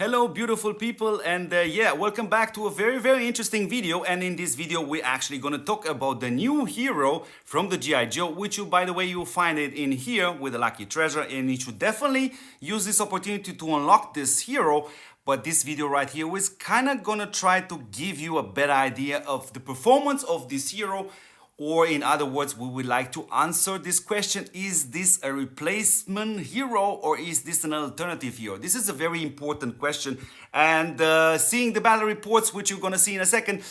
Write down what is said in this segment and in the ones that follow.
Hello beautiful people, and yeah, welcome back to a very interesting video. And in this video we're actually going to talk about the new hero from the G.I. Joe, which you, by the way, you'll find it in here with the lucky treasure, and you should definitely use this opportunity to unlock this hero. But this video right here is kind of gonna try to give you a better idea of the performance of this hero. Or in other words, we would like to answer this question: is this a replacement hero or is this an alternative hero? This is a very important question, and seeing the battle reports, which you're gonna see in a second,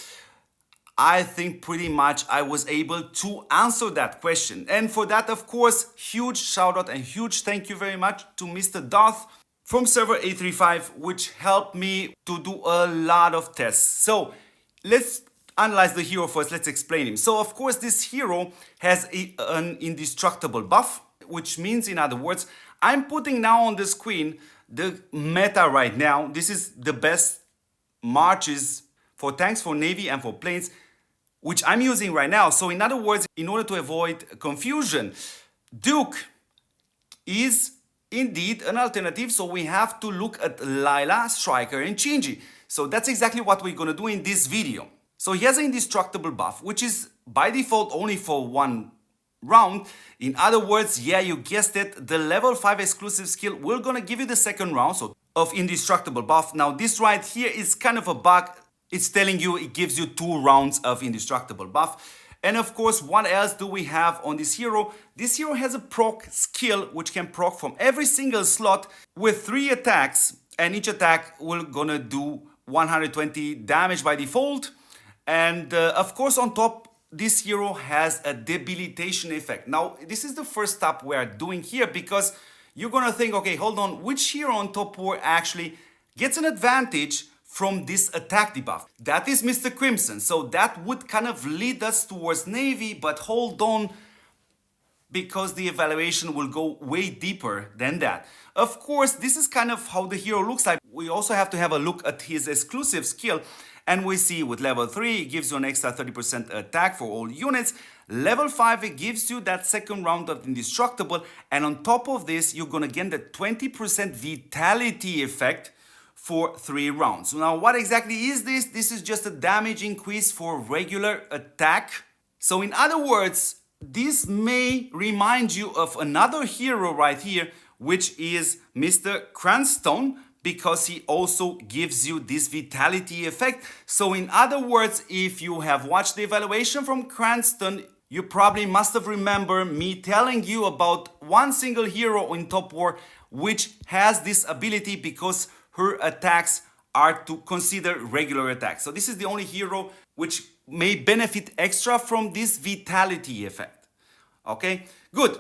I think pretty much I was able to answer that question. And for that, of course, huge shout out and huge thank you very much to Mr. Darth from server 835, which helped me to do a lot of tests. So let's analyze the hero first. Let's explain him. So of course this hero has an indestructible buff, which means, in other words, I'm putting now on the screen the meta right now. This is the best marches for tanks, for Navy, and for planes, which I'm using right now. So in other words, in order to avoid confusion, Duke is indeed an alternative, so we have to look at Layla, Striker, and Shinji. So that's exactly what we're gonna do in this video. So he has an indestructible buff, which is by default only for one round. In other words, yeah, you guessed it, the level 5 exclusive skill will gonna give you the second round so of indestructible buff. Now this right here is kind of a bug. It's telling you it gives you 2 rounds of indestructible buff. And of course, what else do we have on this hero? This hero has a proc skill which can proc from every single slot with 3 attacks, and each attack will gonna do 120 damage by default. And of course, on top, this hero has a debilitation effect. Now, this is the first step we're doing here, because you're gonna think, okay, hold on, which hero on top war actually gets an advantage from this attack debuff? That is Mr. Crimson. So that would kind of lead us towards Navy, but hold on, because the evaluation will go way deeper than that. Of course, this is kind of how the hero looks like. We also have to have a look at his exclusive skill. And we see with level 3, it gives you an extra 30% attack for all units. Level 5, it gives you that second round of indestructible. And on top of this, you're gonna get the 20% vitality effect for 3 rounds. So now, what exactly is this? This is just a damage increase for regular attack. So in other words, this may remind you of another hero right here, which is Mr. Cranstone, because he also gives you this vitality effect. So in other words, if you have watched the evaluation from Cranston, you probably must have remembered me telling you about one single hero in Top War which has this ability, because her attacks are to consider regular attacks. So this is the only hero which may benefit extra from this vitality effect. Okay, good.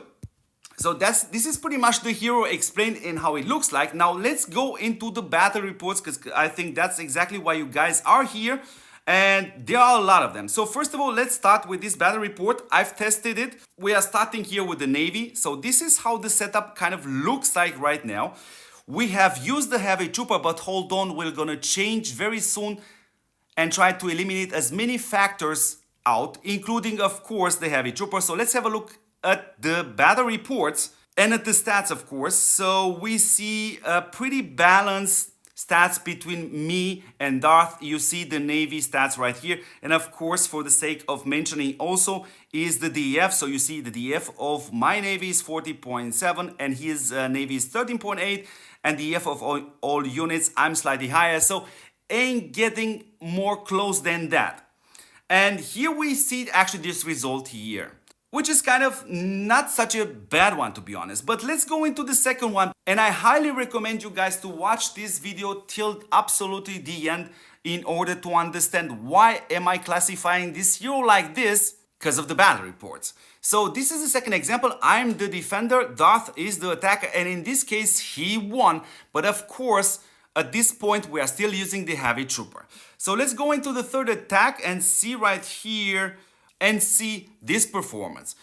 So this is pretty much the hero explained in how it looks like. Now let's go into the battle reports, because I think that's exactly why you guys are here. And there are a lot of them. So first of all, let's start with this battle report. I've tested it. We are starting here with the Navy. So this is how the setup kind of looks like right now. We have used the heavy trooper, but hold on, we're gonna change very soon and try to eliminate as many factors out, including of course the heavy trooper. So let's have a look at the battle reports and at the stats, of course. So we see a pretty balanced stats between me and Darth. You see the Navy stats right here. And of course, for the sake of mentioning also, is the DF. So you see the DF of my Navy is 40.7 and his Navy is 13.8, and the DF of all units, I'm slightly higher. So ain't getting more close than that. And here we see actually this result here, which is kind of not such a bad one, to be honest. But let's go into the second one. And I highly recommend you guys to watch this video till absolutely the end in order to understand why am I classifying this hero like this, because of the battle reports. So this is the second example. I'm the defender, Darth is the attacker, and in this case he won. But of course, at this point we are still using the heavy trooper. So let's go into the third attack and see right here and see this performance.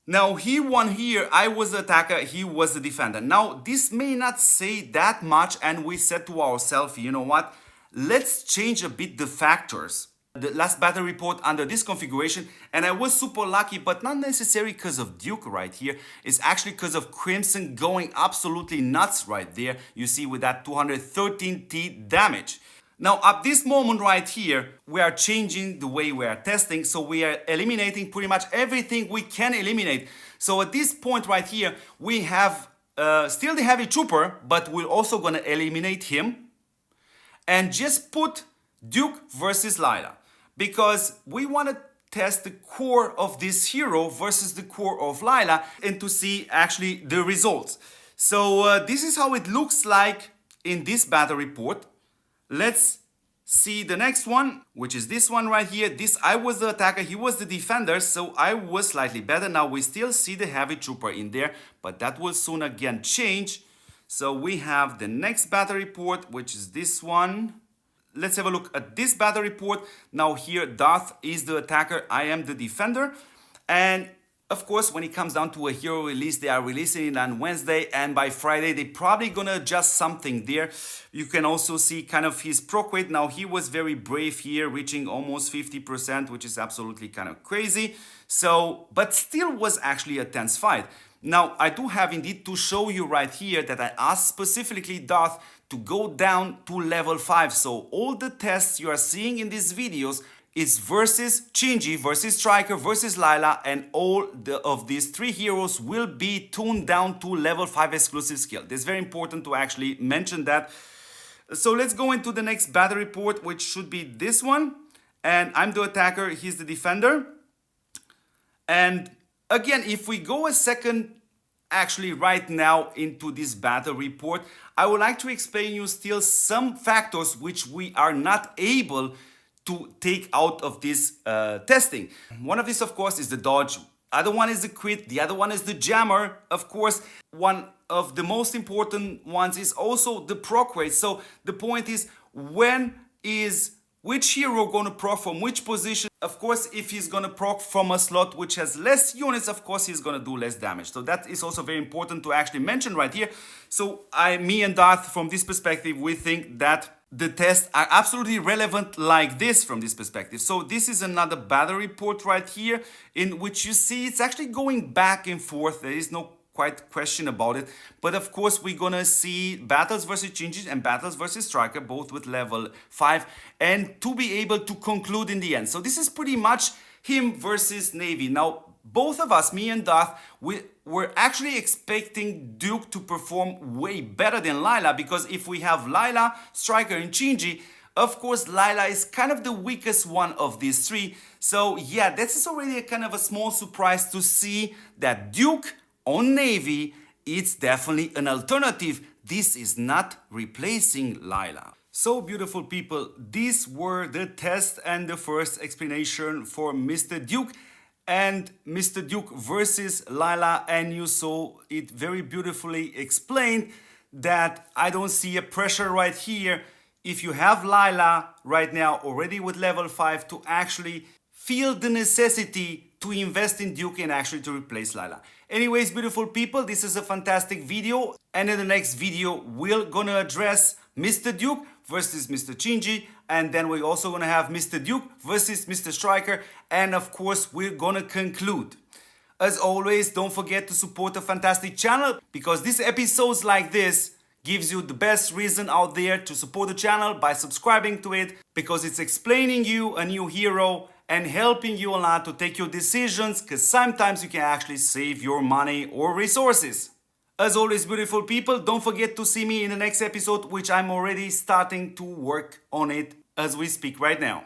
Now he won here, I was the attacker, he was the defender. Now this may not say that much, and we said to ourselves, you know what, let's change a bit the factors. the last battle report under this configuration, and I was super lucky, but not necessarily because of Duke right here. It's actually because of Crimson going absolutely nuts right there. You see with that 213T damage. Now at this moment right here, we are changing the way we are testing, so we are eliminating pretty much everything we can eliminate. So at this point right here, we have still the heavy trooper, but we're also gonna eliminate him and just put Duke versus Layla, because we want to test the core of this hero versus the core of Layla and to see actually the results. So this is how it looks like in this battle report. Let's see the next one, which is this one right here. This, I was the attacker, he was the defender, so I was slightly better. Now we still see the heavy trooper in there, but that will soon again change. So we have the next battle report, which is this one. Let's have a look at this battle report. Now here, Darth is the attacker, I am the defender. And of course, when it comes down to a hero release, they are releasing it on Wednesday, and by Friday, they're probably gonna adjust something there. You can also see kind of his proc rate. Now, he was very brave here, reaching almost 50%, which is absolutely kind of crazy. So, but still was actually a tense fight. Now, I do have indeed to show you right here that I asked specifically Darth to go down to level 5. So all the tests you are seeing in these videos is versus Shinji, versus Striker, versus Layla, and all of these three heroes will be tuned down to level 5 exclusive skill. It's very important to actually mention that. So let's go into the next battle report, which should be this one. And I'm the attacker, he's the defender. And again, if we go a second actually right now into this battle report, I would like to explain you still some factors which we are not able to take out of this testing. One of these, of course, is the dodge. Other one is the crit. The other one is the jammer. Of course, one of the most important ones is also the proc rate. So the point is, when is which hero gonna proc from which position? Of course, if he's gonna proc from a slot which has less units, of course he's gonna do less damage. So that is also very important to actually mention right here. So me and Darth, from this perspective, we think that the tests are absolutely relevant like this from this perspective. So this is another battle report right here, in which you see it's actually going back and forth. There is no quite question about it. But of course, we're gonna see battles versus Shinji and battles versus Striker, both with level 5, and to be able to conclude in the end. So this is pretty much him versus Navi. Now, both of us, me and Darth, we're actually expecting Duke to perform way better than Layla, because if we have Layla, Striker, and Shinji, of course, Layla is kind of the weakest one of these three. So yeah, this is already a kind of a small surprise to see that Duke on Navi, it's definitely an alternative. This is not replacing Layla. So beautiful people, these were the tests and the first explanation for Mr. Duke and Mr. Duke versus Layla, and you saw it very beautifully explained that I don't see a pressure right here if you have Layla right now already with level 5 to actually feel the necessity to invest in Duke and actually to replace Layla. Anyways, beautiful people, this is a fantastic video, and in the next video we're gonna address Mr. Duke versus Mr. Shinji, and then we're also gonna have Mr. Duke versus Mr. Striker, and of course we're gonna conclude. As always, don't forget to support a fantastic channel, because these episodes like this gives you the best reason out there to support the channel by subscribing to it, because it's explaining you a new hero and helping you a lot to take your decisions, because sometimes you can actually save your money or resources. As always, beautiful people, don't forget to see me in the next episode, which I'm already starting to work on it as we speak right now.